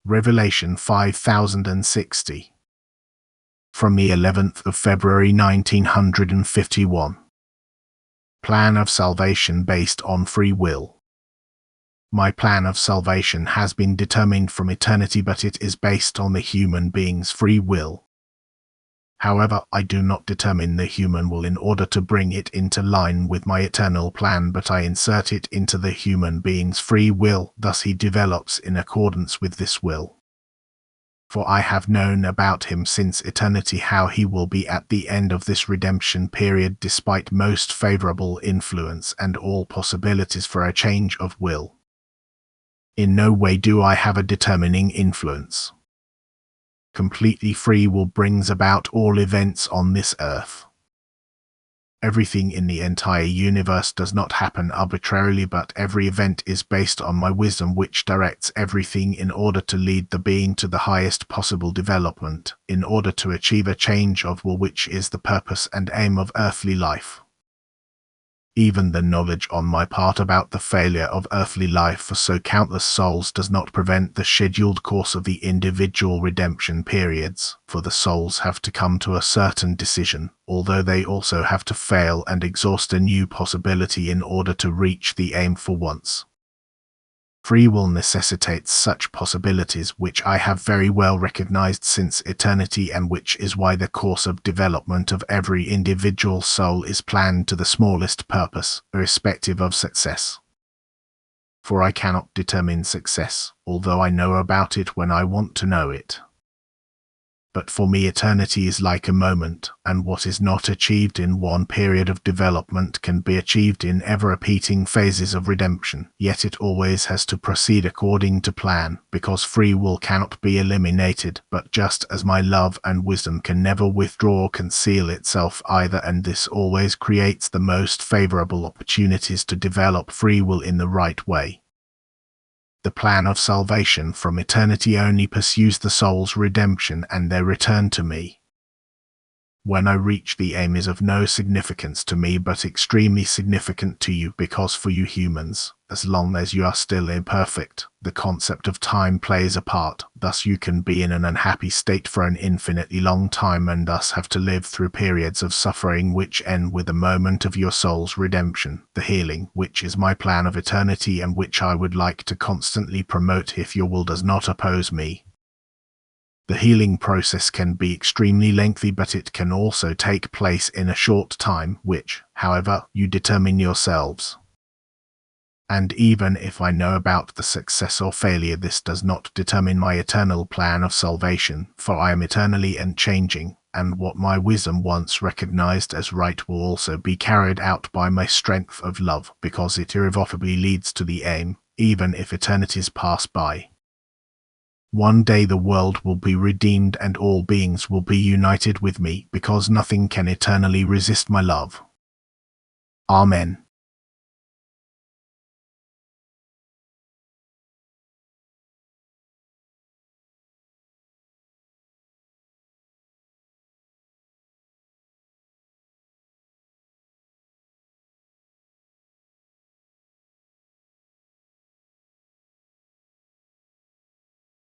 Revelation 5060. From the 11th of February 1951. Plan of salvation based on free will. My plan of salvation has been determined from eternity, but it is based on the human being's free will. However, I do not determine the human will in order to bring it into line with my eternal plan, but I insert it into the human being's free will, thus he develops in accordance with this will. For I have known about him since eternity how he will be at the end of this redemption period, despite most favorable influence and all possibilities for a change of will. In no way do I have a determining influence. Completely free will brings about all events on this earth. Everything in the entire universe does not happen arbitrarily, but every event is based on my wisdom, which directs everything in order to lead the being to the highest possible development, in order to achieve a change of will, which is the purpose and aim of earthly life. Even the knowledge on my part about the failure of earthly life for so countless souls does not prevent the scheduled course of the individual redemption periods, for the souls have to come to a certain decision, although they also have to fail and exhaust a new possibility in order to reach the aim for once. Free will necessitates such possibilities, which I have very well recognized since eternity, and which is why the course of development of every individual soul is planned to the smallest purpose, irrespective of success. For I cannot determine success, although I know about it when I want to know it. But for me eternity is like a moment, and what is not achieved in one period of development can be achieved in ever-repeating phases of redemption, yet it always has to proceed according to plan, because free will cannot be eliminated, but just as my love and wisdom can never withdraw or conceal itself either, and this always creates the most favorable opportunities to develop free will in the right way. The plan of salvation from eternity only pursues the soul's redemption and their return to me. When I reach the aim is of no significance to me, but extremely significant to you, because for you humans, as long as you are still imperfect, the concept of time plays a part. Thus you can be in an unhappy state for an infinitely long time and thus have to live through periods of suffering which end with the moment of your soul's redemption, the healing, which is my plan of eternity and which I would like to constantly promote if your will does not oppose me. The healing process can be extremely lengthy, but it can also take place in a short time, which, however, you determine yourselves. And even if I know about the success or failure, this does not determine my eternal plan of salvation, for I am eternally unchanging, and what my wisdom once recognized as right will also be carried out by my strength of love, because it irrevocably leads to the aim, even if eternities pass by. One day the world will be redeemed and all beings will be united with me, because nothing can eternally resist my love. Amen.